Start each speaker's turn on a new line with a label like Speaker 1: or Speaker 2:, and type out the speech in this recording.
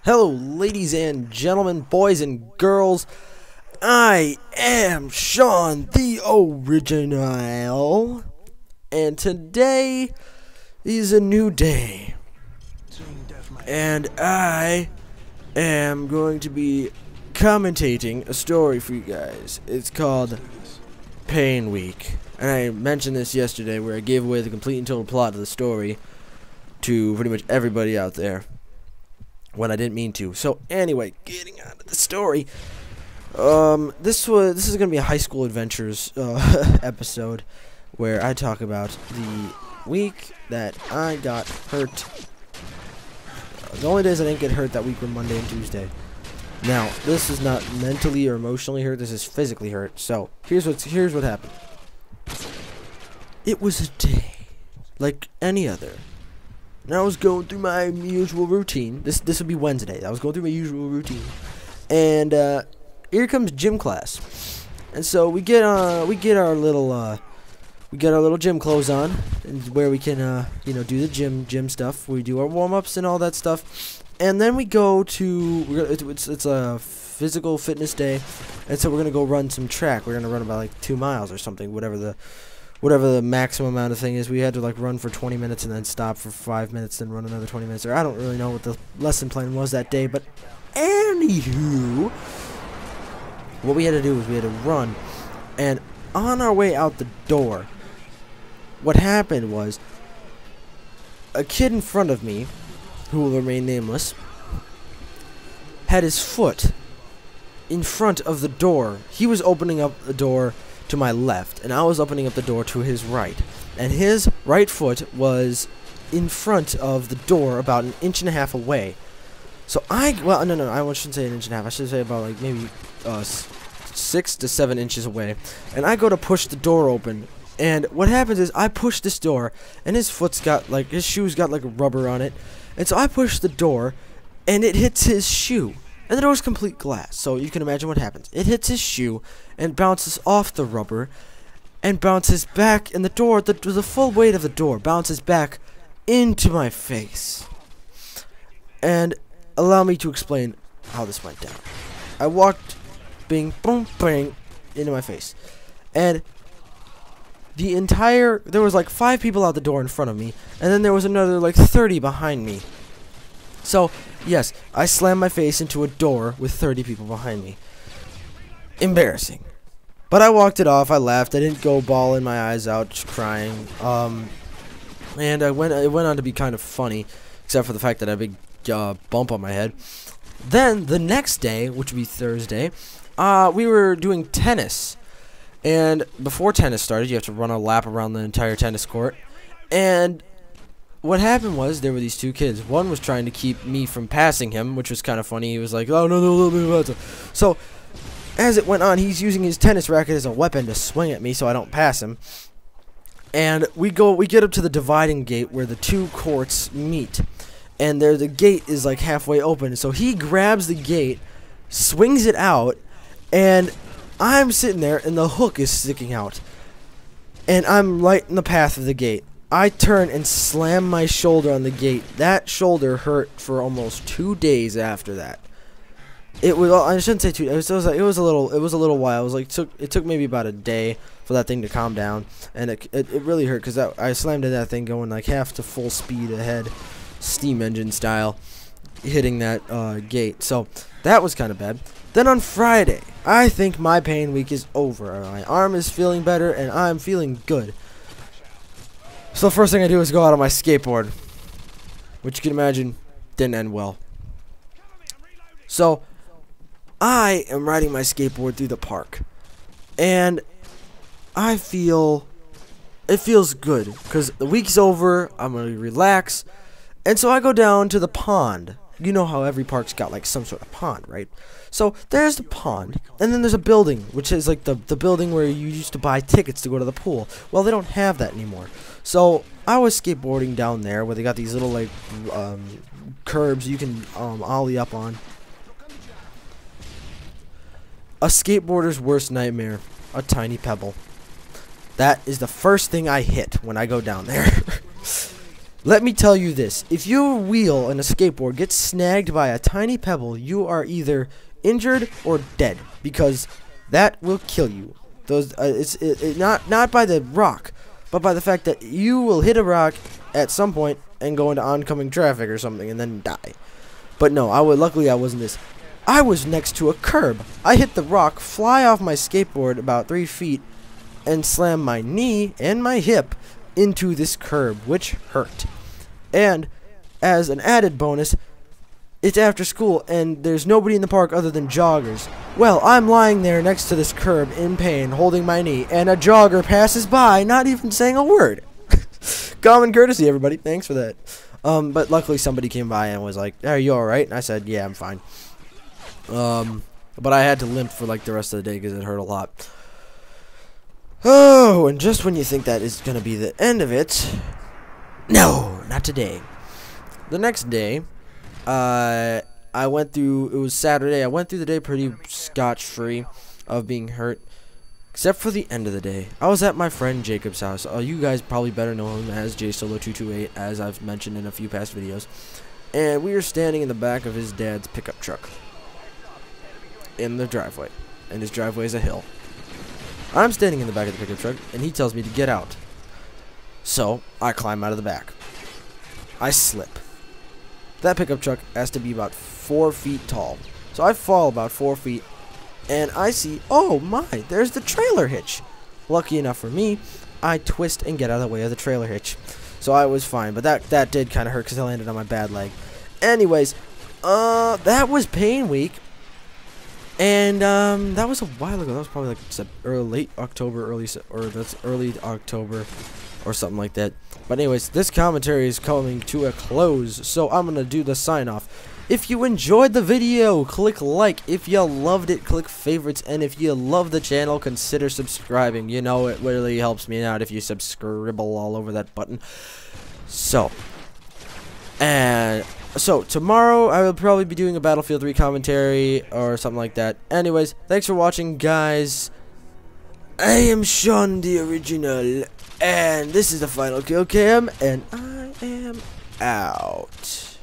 Speaker 1: Hello, ladies and gentlemen, boys and girls. I am Sean, the original, and today is a new day. And I am going to be commentating a story for you guys. It's called Pain Week. And I mentioned this yesterday where I gave away the complete and total plot of the story to pretty much everybody out there when I didn't mean to. So anyway, getting on to the story. This is gonna be a high school adventures episode where I talk about the week that I got hurt. The only days I didn't get hurt that week were Monday and Tuesday. Now, this is not mentally or emotionally hurt. This is physically hurt. So here's what happened. It was a day like any other. And I was going through my usual routine. This would be Wednesday. I was going through my usual routine, and here comes gym class. And so we get our little gym clothes on, and where we can do the gym stuff. We do our warm-ups and all that stuff, and then we go to it's a physical fitness day, and so we're gonna go run some track. We're gonna run about like 2 miles or something, whatever the maximum amount of thing is. We had to like run for 20 minutes and then stop for 5 minutes, then run another 20 minutes. Or I don't really know what the lesson plan was that day, but anywho, what we had to do was we had to run, and on our way out the door, what happened was a kid in front of me, who will remain nameless, had his foot in front of the door. He was opening up the door to my left, and I was opening up the door to his right, and his right foot was in front of the door about 1.5 inches away. So I shouldn't say 1.5 inches. I should say about like maybe 6 to 7 inches away, and I go to push the door open, and what happens is I push this door, and his shoe's got like rubber on it, and so I push the door, and it hits his shoe. And the door's complete glass, so you can imagine what happens. It hits his shoe and bounces off the rubber and bounces back, and the full weight of the door bounces back into my face. And allow me to explain how this went down. I walked, bing, boom, bang, into my face. And there was like 5 people out the door in front of me, and then there was another like 30 behind me. So, yes, I slammed my face into a door with 30 people behind me. Embarrassing. But I walked it off, I laughed, I didn't go bawling my eyes out, just crying. And it went on to be kind of funny, except for the fact that I had a big bump on my head. Then, the next day, which would be Thursday, we were doing tennis. And before tennis started, you have to run a lap around the entire tennis court. And what happened was, there were these 2 kids. One was trying to keep me from passing him, which was kind of funny. He was like, oh, no. So, as it went on, he's using his tennis racket as a weapon to swing at me so I don't pass him. And we get up to the dividing gate where the 2 courts meet. And the gate is like halfway open. So he grabs the gate, swings it out, and I'm sitting there, and the hook is sticking out. And I'm right in the path of the gate. I turn and slam my shoulder on the gate. That shoulder hurt for almost 2 days after that. It was, I shouldn't say 2 days. It was a little while. It was like it took maybe about a day for that thing to calm down, and it really hurt because I slammed into that thing going like half to full speed ahead, steam engine style, hitting that gate. So that was kind of bad. Then on Friday, I think my pain week is over. My arm is feeling better, and I'm feeling good. So the first thing I do is go out on my skateboard, which you can imagine didn't end well. So I am riding my skateboard through the park, and it feels good because the week's over. I'm gonna relax, and so I go down to the pond. You know how every park's got like some sort of pond, right? So there's the pond, and then there's a building, which is like the building where you used to buy tickets to go to the pool. Well, they don't have that anymore. So I was skateboarding down there where they got these little like curbs you can ollie up on. A skateboarder's worst nightmare, a tiny pebble. That is the first thing I hit when I go down there. Let me tell you this. If your wheel in a skateboard gets snagged by a tiny pebble, you are either injured or dead, because that will kill you. It's not by the rock, but by the fact that you will hit a rock at some point and go into oncoming traffic or something and then die. But no, luckily I wasn't this. I was next to a curb. I hit the rock, fly off my skateboard about 3 feet, and slam my knee and my hip into this curb, which hurt. And as an added bonus, it's after school and there's nobody in the park other than joggers. Well, I'm lying there next to this curb in pain, holding my knee, and a jogger passes by, not even saying a word. Common courtesy, everybody. Thanks for that. But luckily somebody came by and was like, "Are you alright?" And I said, "Yeah, I'm fine." But I had to limp for like the rest of the day because it hurt a lot. Oh, and just when you think that is going to be the end of it, no, not today. The next day, I went through, it was Saturday, I went through the day pretty scotch-free of being hurt, except for the end of the day. I was at my friend Jacob's house. You guys probably better know him as JSolo228, as I've mentioned in a few past videos. And we were standing in the back of his dad's pickup truck in the driveway, and his driveway is a hill. I'm standing in the back of the pickup truck, and he tells me to get out. So, I climb out of the back. I slip. That pickup truck has to be about 4 feet tall. So I fall about 4 feet, and I see, oh my, there's the trailer hitch. Lucky enough for me, I twist and get out of the way of the trailer hitch. So I was fine, but that did kind of hurt because I landed on my bad leg. Anyways, that was pain week. And that was a while ago. That was probably like late October, early October, or something like that. But anyways, this commentary is coming to a close, so I'm gonna do the sign off. If you enjoyed the video, click like. If you loved it, click favorites. And if you love the channel, consider subscribing. You know, it really helps me out if you scribble all over that button. So tomorrow I will probably be doing a Battlefield 3 commentary or something like that. Anyways, thanks for watching, guys. I am Sean the Original, and this is the final kill cam, and I am out.